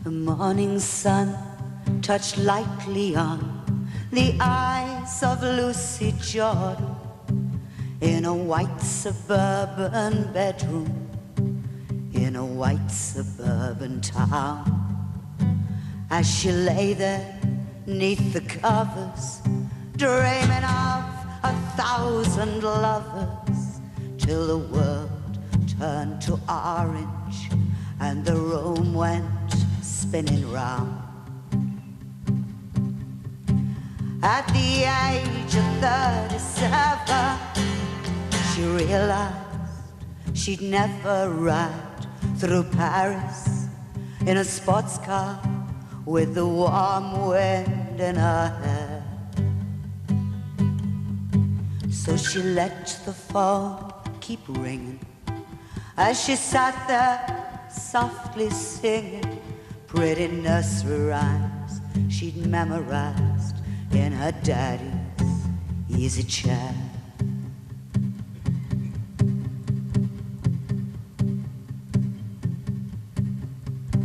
The morning sun touched lightly on the eyes of Lucy Jordan in a white suburban bedroom in a white suburban town. As she lay there 'neath the covers, dreaming of 1,000 lovers, till the world turned to orange and the room went spinning round. At the age of 37, she realized she'd never ride through Paris in a sports car with the warm wind in her hair. So she let the phone keep ringing as she sat there softly singing pretty nursery rhymes she'd memorized in her daddy's easy chair.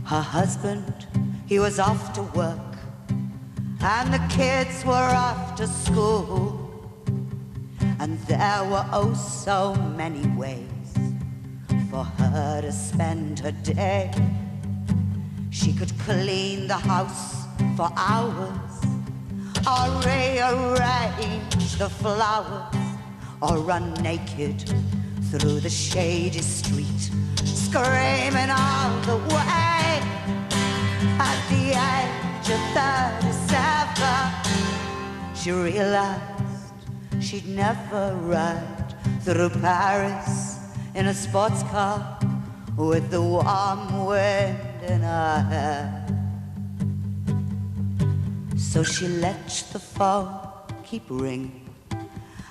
Her husband, he was off to work, and the kids were off to school, and there were oh so many ways for her to spend her day. She could clean the house for hours, or rearrange the flowers, or run naked through the shady street, screaming all the way. At the age of 37, she realized she'd never ride through Paris in a sports car with the warm wind in her hair. So she let the phone keep ringing,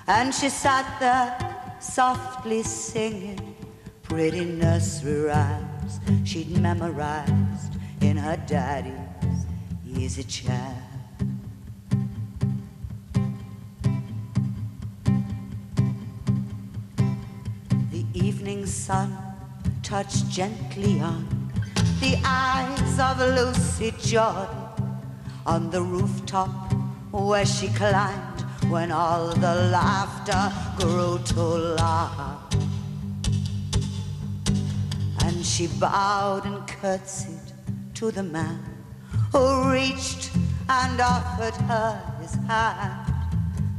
and she sat there softly singing pretty nursery rhymes she'd memorized in her daddy's easy chair. The evening sun touched gently on the eyes of Lucy Jordan on the rooftop where she climbed when all the laughter grew too loud. And she bowed and curtsied to the man who reached and offered her his hand,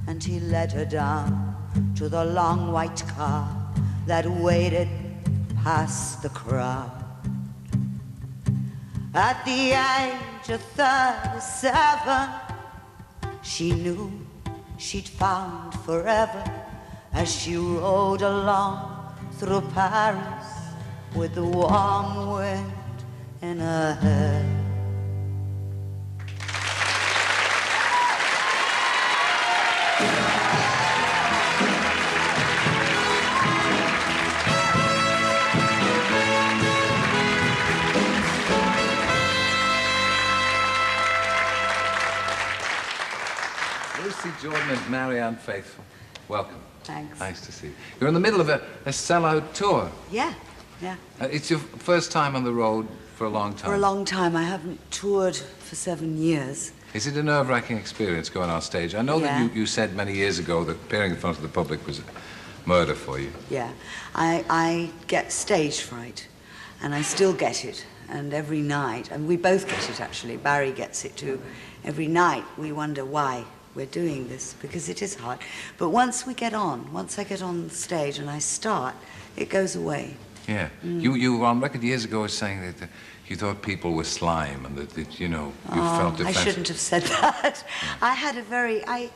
and he led her down to the long white car that waited past the crowd. At the age of 37, she knew she'd found forever as she rode along through Paris with the warm wind in her hair. Lucy Jordan and Marianne Faithfull, welcome. Thanks. Nice to see you. You're in the middle of a sellout tour. Yeah. It's your first time on the road for a long time. For a long time. I haven't toured for 7 years. Is it a nerve-wracking experience going on stage? I know that you said many years ago that appearing in front of the public was murder for you. Yeah. I get stage fright, and I still get it. And every night, and we both get it actually, Barry gets it too. Every night we wonder why we're doing this, because it is hard. But once I get on stage and I start, it goes away. Yeah. You were on record years ago as saying that you thought people were slime and that you felt defensive. I shouldn't have said that. I had a very, I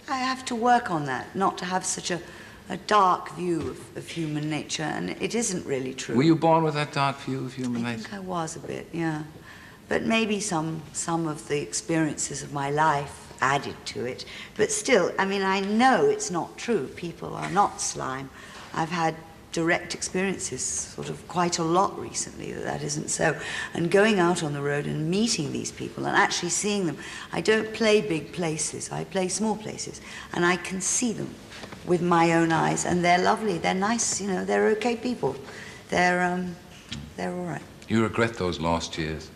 have to work on that, not to have such a dark view of human nature, and it isn't really true. Were you born with that dark view of human nature? I think I was a bit, yeah. But maybe some of the experiences of my life added to it. But still, I mean, I know it's not true. People are not slime. I've had direct experiences sort of quite a lot recently that isn't so. And going out on the road and meeting these people and actually seeing them. I don't play big places. I play small places. And I can see them with my own eyes. And they're lovely. They're nice. You know, they're okay people. They're all right. You regret those lost years?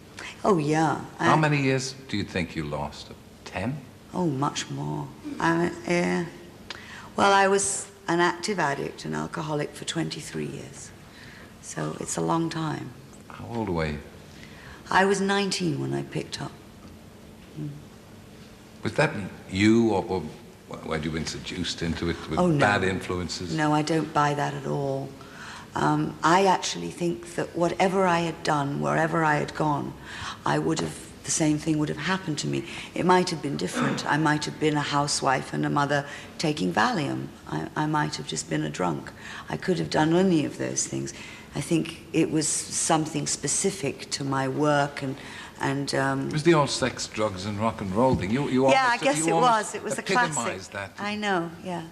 Oh, yeah. How many years do you think you lost? 10? Oh, much more. Well, I was an active addict, an alcoholic for 23 years. So it's a long time. How old were you? I was 19 when I picked up. Was that you, or had you been seduced into it with bad influences? No, I don't buy that at all. I actually think that whatever I had done, wherever I had gone, the same thing would have happened to me. It might have been different. I might have been a housewife and a mother taking Valium. I might have just been a drunk. I could have done any of those things. I think it was something specific to my work and it was the old sex, drugs, and rock and roll thing. Yeah, I guess it was. It was a classic. Epitomized that. I know. Yeah,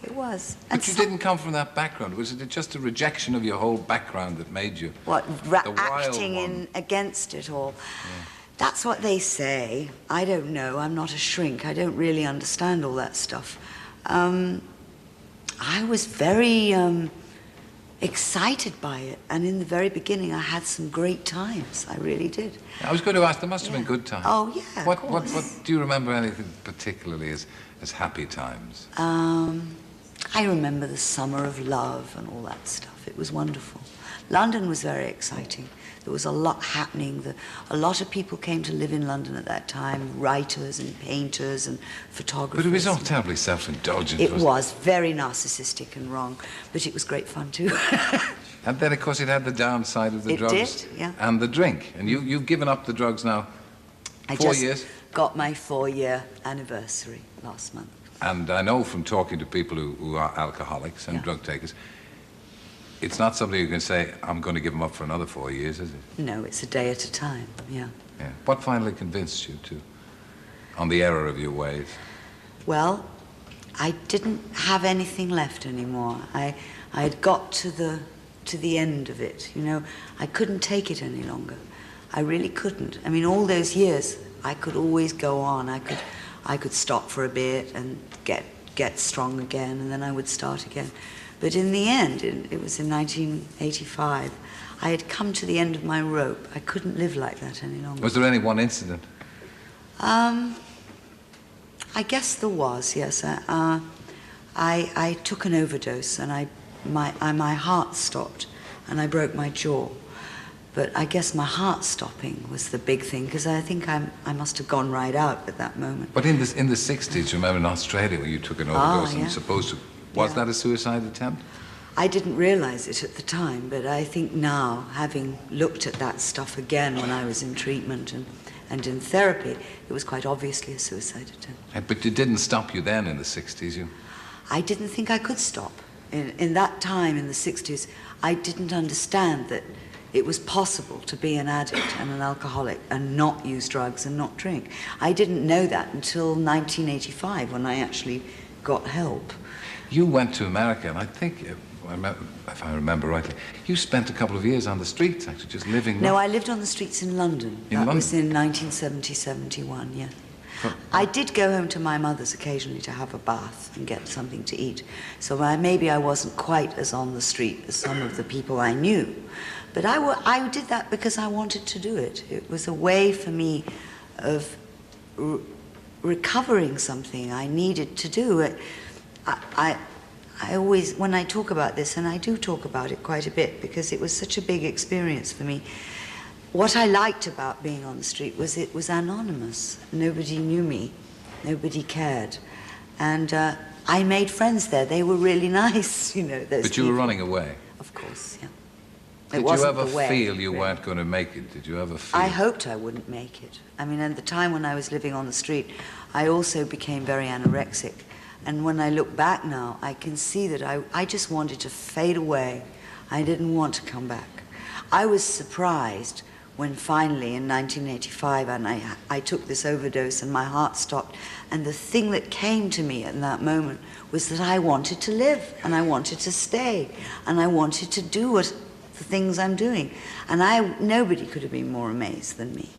it was. But you didn't come from that background. Was it just a rejection of your whole background that made you acting against it all? Yeah. That's what they say. I don't know. I'm not a shrink. I don't really understand all that stuff. I was very excited by it, and in the very beginning I had some great times. I really did. I was going to ask, there must have been good times. Oh yeah. What do you remember anything particularly as happy times? I remember the summer of love and all that stuff. It was wonderful. London was very exciting. There was a lot happening. A lot of people came to live in London at that time, writers and painters and photographers. But it was all terribly self-indulgent. It was very narcissistic and wrong, but it was great fun too. And then, of course, it had the downside of the drugs. It did, yeah. And the drink. And you've given up the drugs now 4 years? I just got my 4-year anniversary last month. And I know from talking to people who are alcoholics and drug takers, it's not something you can say, I'm going to give them up for another 4 years, is it? No, it's a day at a time, yeah. What finally convinced you on the error of your ways? Well, I didn't have anything left anymore. I had got to the end of it, you know. I couldn't take it any longer. I really couldn't. I mean, all those years, I could always go on. I could stop for a bit and get strong again, and then I would start again. But in the end, it was in 1985, I had come to the end of my rope. I couldn't live like that any longer. Was there any one incident? I guess there was, yes. I took an overdose and my heart stopped and I broke my jaw. But I guess my heart stopping was the big thing, because I think I must have gone right out at that moment. But in the 60s, remember in Australia when you took an overdose and supposed to... Was that a suicide attempt? I didn't realize it at the time, but I think now, having looked at that stuff again when I was in treatment and in therapy, it was quite obviously a suicide attempt. But it didn't stop you then in the 60s, I didn't think I could stop. In that time, in the 60s, I didn't understand that it was possible to be an addict and an alcoholic and not use drugs and not drink. I didn't know that until 1985, when I actually got help. You went to America, and I think, if I remember rightly, you spent a couple of years on the streets, actually, just living... No, I lived on the streets in London. That was in 1970-71, yeah. I did go home to my mother's occasionally to have a bath and get something to eat. So maybe I wasn't quite as on the street as some of the people I knew. But I did that because I wanted to do it. It was a way for me of recovering something I needed to do. I always, when I talk about this, and I do talk about it quite a bit because it was such a big experience for me, what I liked about being on the street was it was anonymous. Nobody knew me. Nobody cared. And I made friends there. They were really nice, you know. But you were running away? Of course, yeah. Did you ever feel you weren't going to make it? Did you ever feel? I hoped I wouldn't make it. I mean, at the time when I was living on the street, I also became very anorexic. And when I look back now, I can see that I just wanted to fade away. I didn't want to come back. I was surprised when finally in 1985 and I took this overdose and my heart stopped. And the thing that came to me in that moment was that I wanted to live and I wanted to stay and I wanted to do the things I'm doing. And nobody could have been more amazed than me.